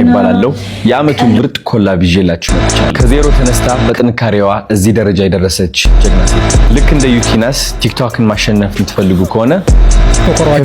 ይባላል። የአመቱ ምርጥ ኮላብ ይዤላችሁ መጥቻለሁ። ከዜሮ ተነስታ በጥንካሬዋ እዚህ ደረጃ የደረሰች ጀግና ሴት። ልክ እንደ ዩቲናስ ቲክቶክን ማሸነፍ የምትፈልጉ ከሆነ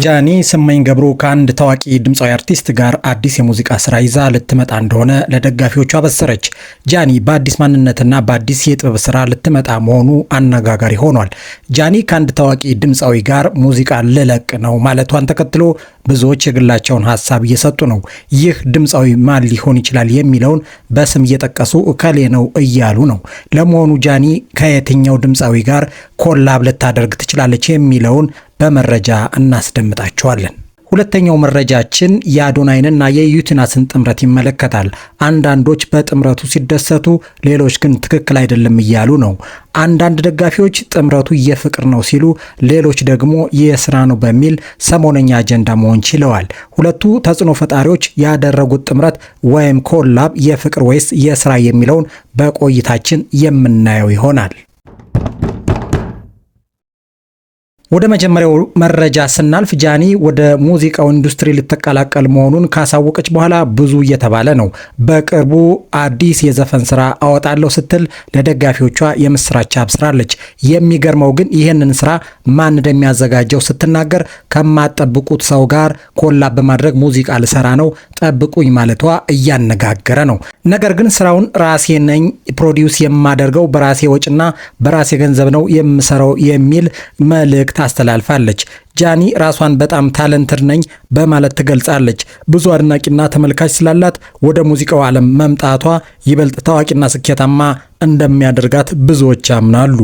ጃኒ ስመኝ ገብሩ ከአንድ ታዋቂ ድምፃዊ አርቲስት ጋር አዲስ የሙዚቃ ስራ ይዛ ልትመጣ እንደሆነ ለደጋፊዎቿ አበሰረች። ጃኒ በአዲስ ማንነትና በአዲስ የጥበብ ስራ ልትመጣ መሆኑ አነጋጋሪ ሆኗል። ጃኒ ከአንድ ታዋቂ ድምፃዊ ጋር ሙዚቃ ልለቅ ነው ማለቷን ተከትሎ ብዙዎች የግላቸውን ሀሳብ እየሰጡ ነው። ይህ ድምፃዊ ማን ሊሆን ይችላል የሚለውን በስም እየጠቀሱ እከሌ ነው እያሉ ነው። ለመሆኑ ጃኒ ከየትኛው ድምፃዊ ጋር ኮላብ ልታደርግ ትችላለች የሚለውን በመረጃ እናስደምጣቸዋለን። ሁለተኛው መረጃችን የአዶናይንና የዩቲናስን ጥምረት ይመለከታል። አንዳንዶች በጥምረቱ ሲደሰቱ፣ ሌሎች ግን ትክክል አይደለም እያሉ ነው። አንዳንድ ደጋፊዎች ጥምረቱ የፍቅር ነው ሲሉ፣ ሌሎች ደግሞ የስራ ነው በሚል ሰሞነኛ አጀንዳ መሆን ችለዋል። ሁለቱ ተጽዕኖ ፈጣሪዎች ያደረጉት ጥምረት ወይም ኮላብ የፍቅር ወይስ የስራ የሚለውን በቆይታችን የምናየው ይሆናል። ወደ መጀመሪያው መረጃ ስናልፍ ጃኒ ወደ ሙዚቃው ኢንዱስትሪ ልትቀላቀል መሆኑን ካሳወቀች በኋላ ብዙ እየተባለ ነው። በቅርቡ አዲስ የዘፈን ስራ አወጣለሁ ስትል ለደጋፊዎቿ የምስራች አብስራለች። የሚገርመው ግን ይህንን ስራ ማን እንደሚያዘጋጀው ስትናገር ከማጠብቁት ሰው ጋር ኮላብ በማድረግ ሙዚቃ ልሰራ ነው ጠብቁኝ ማለቷ እያነጋገረ ነው። ነገር ግን ስራውን ራሴ ነኝ ፕሮዲውስ የማደርገው በራሴ ወጪና በራሴ ገንዘብ ነው የምሰራው የሚል መልእክት ታስተላልፋለች። ጃኒ ራሷን በጣም ታለንትድ ነኝ በማለት ትገልጻለች። ብዙ አድናቂና ተመልካች ስላላት ወደ ሙዚቃው ዓለም መምጣቷ ይበልጥ ታዋቂና ስኬታማ እንደሚያደርጋት ብዙዎች ያምናሉ።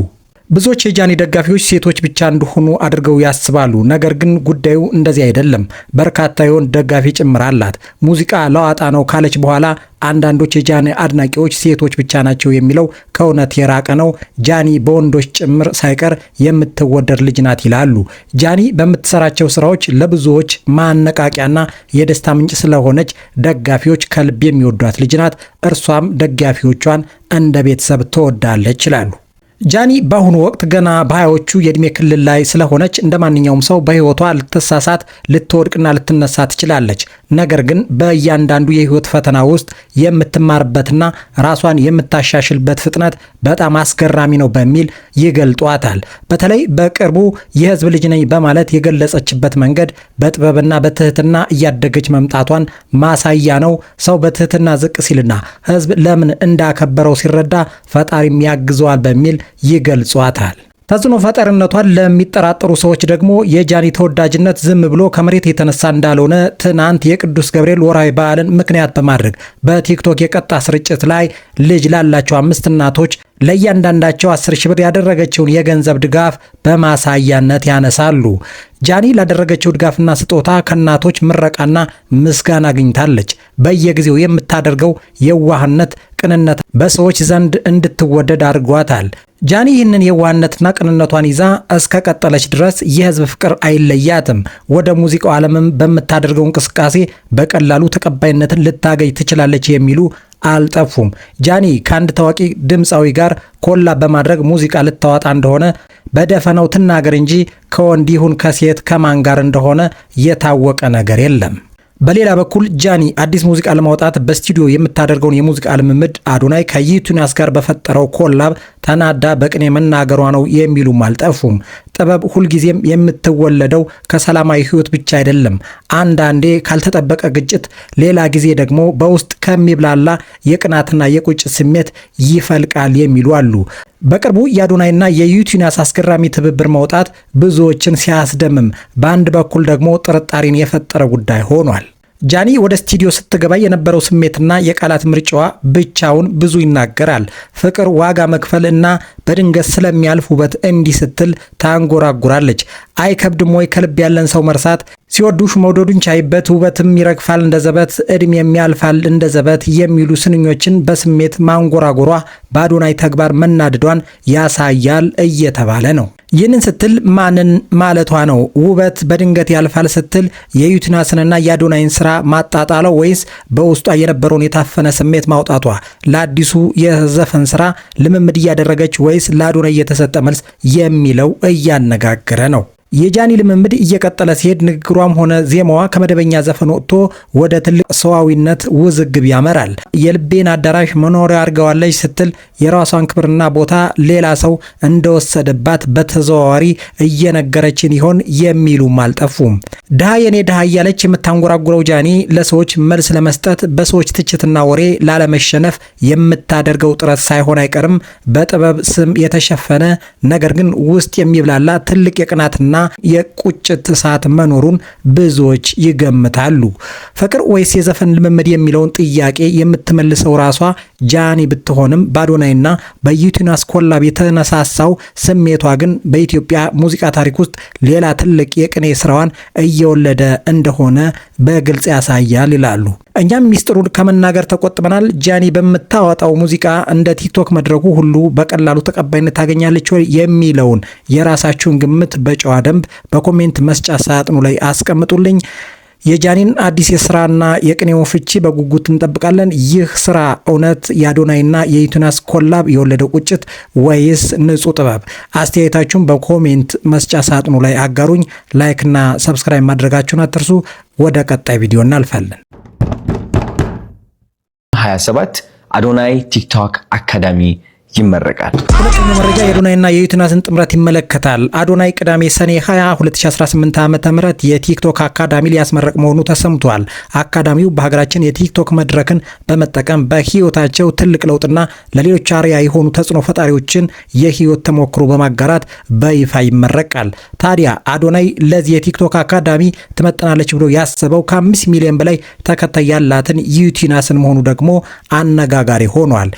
ብዙዎች የጃኒ ደጋፊዎች ሴቶች ብቻ እንደሆኑ አድርገው ያስባሉ። ነገር ግን ጉዳዩ እንደዚህ አይደለም። በርካታ የወንድ ደጋፊ ጭምር አላት። ሙዚቃ ለዋጣ ነው ካለች በኋላ አንዳንዶች የጃኒ አድናቂዎች ሴቶች ብቻ ናቸው የሚለው ከእውነት የራቀ ነው፣ ጃኒ በወንዶች ጭምር ሳይቀር የምትወደድ ልጅ ናት ይላሉ። ጃኒ በምትሰራቸው ስራዎች ለብዙዎች ማነቃቂያና የደስታ ምንጭ ስለሆነች ደጋፊዎች ከልብ የሚወዷት ልጅ ናት። እርሷም ደጋፊዎቿን እንደ ቤተሰብ ትወዳለች ይላሉ። ጃኒ በአሁኑ ወቅት ገና በሃያዎቹ የእድሜ ክልል ላይ ስለሆነች እንደ ማንኛውም ሰው በህይወቷ ልትሳሳት፣ ልትወድቅና ልትነሳ ትችላለች። ነገር ግን በእያንዳንዱ የህይወት ፈተና ውስጥ የምትማርበትና ራሷን የምታሻሽልበት ፍጥነት በጣም አስገራሚ ነው በሚል ይገልጧታል። በተለይ በቅርቡ የህዝብ ልጅ ነኝ በማለት የገለጸችበት መንገድ በጥበብና በትህትና እያደገች መምጣቷን ማሳያ ነው። ሰው በትህትና ዝቅ ሲልና ህዝብ ለምን እንዳከበረው ሲረዳ ፈጣሪም ያግዘዋል በሚል ይገልጿታል። ተጽዕኖ ፈጣሪነቷን ለሚጠራጠሩ ሰዎች ደግሞ የጃኒ ተወዳጅነት ዝም ብሎ ከመሬት የተነሳ እንዳልሆነ ትናንት የቅዱስ ገብርኤል ወርሃዊ በዓልን ምክንያት በማድረግ በቲክቶክ የቀጥታ ስርጭት ላይ ልጅ ላላቸው 5 እናቶች ለእያንዳንዳቸው 10 ሺህ ብር ያደረገችውን የገንዘብ ድጋፍ በማሳያነት ያነሳሉ። ጃኒ ላደረገችው ድጋፍና ስጦታ ከእናቶች ምረቃና ምስጋና አግኝታለች። በየጊዜው የምታደርገው የዋህነት፣ ቅንነት በሰዎች ዘንድ እንድትወደድ አድርጓታል። ጃኒ ይህንን የዋህነትና ቅንነቷን ይዛ እስከ ቀጠለች ድረስ የህዝብ ፍቅር አይለያትም። ወደ ሙዚቃው ዓለምም በምታደርገው እንቅስቃሴ በቀላሉ ተቀባይነትን ልታገኝ ትችላለች የሚሉ አልጠፉም። ጃኒ ከአንድ ታዋቂ ድምፃዊ ጋር ኮላብ በማድረግ ሙዚቃ ልታወጣ እንደሆነ በደፈናው ትናገር እንጂ ከወንድ ይሁን ከሴት ከማን ጋር እንደሆነ የታወቀ ነገር የለም። በሌላ በኩል ጃኒ አዲስ ሙዚቃ ለማውጣት በስቱዲዮ የምታደርገውን የሙዚቃ ልምምድ አዶናይ ከዩቲናስ ጋር በፈጠረው ኮላብ ተናዳ በቅኔ መናገሯ ነው የሚሉም አልጠፉም። ጥበብ ሁልጊዜም የምትወለደው ከሰላማዊ ህይወት ብቻ አይደለም። አንዳንዴ ካልተጠበቀ ግጭት፣ ሌላ ጊዜ ደግሞ በውስጥ ከሚብላላ የቅናትና የቁጭት ስሜት ይፈልቃል የሚሉ አሉ። በቅርቡ የአዶናይና የዩቲናስ አስገራሚ ትብብር መውጣት ብዙዎችን ሲያስደምም፣ በአንድ በኩል ደግሞ ጥርጣሬን የፈጠረ ጉዳይ ሆኗል። ጃኒ ወደ ስቱዲዮ ስትገባ የነበረው ስሜትና የቃላት ምርጫዋ ብቻውን ብዙ ይናገራል። ፍቅር ዋጋ መክፈል እና በድንገት ስለሚያልፍ ውበት እንዲህ ስትል ታንጎራጉራለች። አይከብድም ወይ ከልብ ያለን ሰው መርሳት? ሲወዱሽ መውደዱን ቻይበት፣ ውበትም ይረግፋል እንደ ዘበት፣ እድሜም ያልፋል እንደ ዘበት የሚሉ ስንኞችን በስሜት ማንጎራጎሯ በአዶናይ ተግባር መናደዷን ያሳያል እየተባለ ነው። ይህንን ስትል ማንን ማለቷ ነው? ውበት በድንገት ያልፋል ስትል የዩቲናስንና የአዶናይን ስራ ማጣጣለው ወይስ በውስጧ የነበረውን የታፈነ ስሜት ማውጣቷ? ለአዲሱ የዘፈን ስራ ልምምድ እያደረገች ወይስ ለአዶናይ የተሰጠ መልስ የሚለው እያነጋገረ ነው። የጃኒ ልምምድ እየቀጠለ ሲሄድ ንግግሯም ሆነ ዜማዋ ከመደበኛ ዘፈን ወጥቶ ወደ ትልቅ ሰዋዊነት ውዝግብ ያመራል። የልቤን አዳራሽ መኖሪያ አድርገዋለች ስትል የራሷን ክብርና ቦታ ሌላ ሰው እንደወሰደባት በተዘዋዋሪ እየነገረችን ይሆን የሚሉም አልጠፉም። ድሃ የኔ ድሃ እያለች የምታንጎራጉረው ጃኒ ለሰዎች መልስ ለመስጠት በሰዎች ትችትና ወሬ ላለመሸነፍ የምታደርገው ጥረት ሳይሆን አይቀርም በጥበብ ስም የተሸፈነ ነገር ግን ውስጥ የሚብላላ ትልቅ የቅናትና የቁጭት እሳት መኖሩን ብዙዎች ይገምታሉ። ፍቅር ወይስ የዘፈን ልምምድ የሚለውን ጥያቄ የምትመልሰው ራሷ ጃኒ ብትሆንም በአዶናይና በዩቲናስ ኮላብ የተነሳሳው ስሜቷ ግን በኢትዮጵያ ሙዚቃ ታሪክ ውስጥ ሌላ ትልቅ የቅኔ ስራዋን እየወለደ እንደሆነ በግልጽ ያሳያል ይላሉ። እኛም ሚስጥሩን ከመናገር ተቆጥበናል። ጃኒ በምታወጣው ሙዚቃ እንደ ቲክቶክ መድረኩ ሁሉ በቀላሉ ተቀባይነት ታገኛለች ወይ የሚለውን የራሳችሁን ግምት በጨዋ ደንብ በኮሜንት መስጫ ሳጥኑ ላይ አስቀምጡልኝ። የጃኒን አዲስ የስራና የቅኔው ፍቺ በጉጉት እንጠብቃለን። ይህ ስራ እውነት የአዶናይና የዩቲናስ ኮላብ የወለደው ቁጭት ወይስ ንጹህ ጥበብ? አስተያየታችሁን በኮሜንት መስጫ ሳጥኑ ላይ አጋሩኝ። ላይክና ሰብስክራይብ ማድረጋችሁን አትርሱ። ወደ ቀጣይ ቪዲዮ እናልፋለን። 27 አዶናይ ቲክቶክ አካዳሚ ይመረቃል። ሁለተኛው መረጃ የአዶናይና የዩቲናስን ጥምረት ይመለከታል። አዶናይ ቅዳሜ ሰኔ 20 2018 ዓ.ም የቲክቶክ አካዳሚ ሊያስመረቅ መሆኑ ተሰምቷል። አካዳሚው በሀገራችን የቲክቶክ መድረክን በመጠቀም በህይወታቸው ትልቅ ለውጥና ለሌሎች አርአያ የሆኑ ተጽዕኖ ፈጣሪዎችን የህይወት ተሞክሮ በማጋራት በይፋ ይመረቃል። ታዲያ አዶናይ ለዚህ የቲክቶክ አካዳሚ ትመጥናለች ብሎ ያሰበው ከ5 ሚሊዮን በላይ ተከታይ ያላትን ዩቲናስን መሆኑ ደግሞ አነጋጋሪ ሆኗል።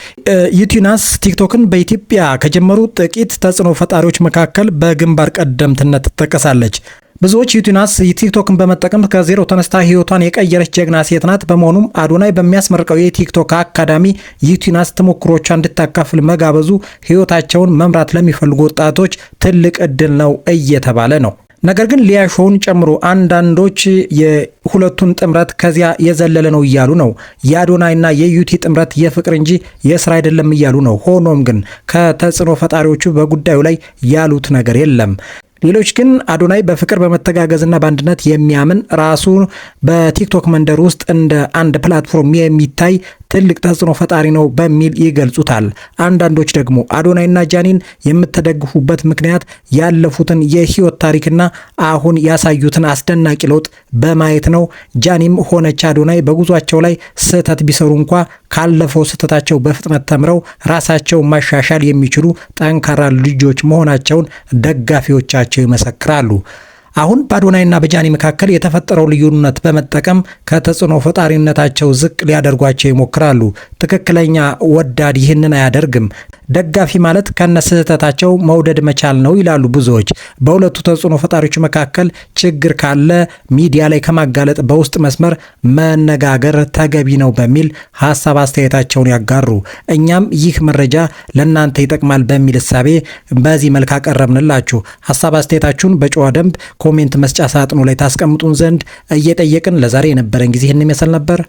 ዩቲናስ ቲክቶክን በኢትዮጵያ ከጀመሩ ጥቂት ተጽዕኖ ፈጣሪዎች መካከል በግንባር ቀደምትነት ትጠቀሳለች። ብዙዎች ዩቲናስ ቲክቶክን በመጠቀም ከዜሮ ተነስታ ህይወቷን የቀየረች ጀግና ሴት ናት። በመሆኑም አዶናይ በሚያስመርቀው የቲክቶክ አካዳሚ ዩቲናስ ተሞክሮቿ እንድታካፍል መጋበዙ ህይወታቸውን መምራት ለሚፈልጉ ወጣቶች ትልቅ እድል ነው እየተባለ ነው። ነገር ግን ሊያሾውን ጨምሮ አንዳንዶች የሁለቱን ጥምረት ከዚያ የዘለለ ነው እያሉ ነው። የአዶናይና የዩቲ ጥምረት የፍቅር እንጂ የስራ አይደለም እያሉ ነው። ሆኖም ግን ከተጽዕኖ ፈጣሪዎቹ በጉዳዩ ላይ ያሉት ነገር የለም። ሌሎች ግን አዶናይ በፍቅር በመተጋገዝና በአንድነት የሚያምን ራሱ በቲክቶክ መንደር ውስጥ እንደ አንድ ፕላትፎርም የሚታይ ትልቅ ተጽዕኖ ፈጣሪ ነው በሚል ይገልጹታል። አንዳንዶች ደግሞ አዶናይና ጃኒን የምትደግፉበት ምክንያት ያለፉትን የህይወት ታሪክና አሁን ያሳዩትን አስደናቂ ለውጥ በማየት ነው። ጃኒም ሆነች አዶናይ በጉዟቸው ላይ ስህተት ቢሰሩ እንኳ ካለፈው ስህተታቸው በፍጥነት ተምረው ራሳቸው ማሻሻል የሚችሉ ጠንካራ ልጆች መሆናቸውን ደጋፊዎቻቸው ይመሰክራሉ። አሁን በአዶናይና በጃኒ መካከል የተፈጠረው ልዩነት በመጠቀም ከተጽዕኖ ፈጣሪነታቸው ዝቅ ሊያደርጓቸው ይሞክራሉ። ትክክለኛ ወዳድ ይህንን አያደርግም። ደጋፊ ማለት ከነስህተታቸው መውደድ መቻል ነው ይላሉ ብዙዎች። በሁለቱ ተጽዕኖ ፈጣሪዎች መካከል ችግር ካለ ሚዲያ ላይ ከማጋለጥ በውስጥ መስመር መነጋገር ተገቢ ነው በሚል ሀሳብ አስተያየታቸውን ያጋሩ። እኛም ይህ መረጃ ለእናንተ ይጠቅማል በሚል እሳቤ በዚህ መልክ አቀረብንላችሁ። ሀሳብ አስተያየታችሁን በጨዋ ደንብ ኮሜንት መስጫ ሳጥኑ ላይ ታስቀምጡን ዘንድ እየጠየቅን ለዛሬ የነበረን ጊዜ ይህን ይመስል ነበር።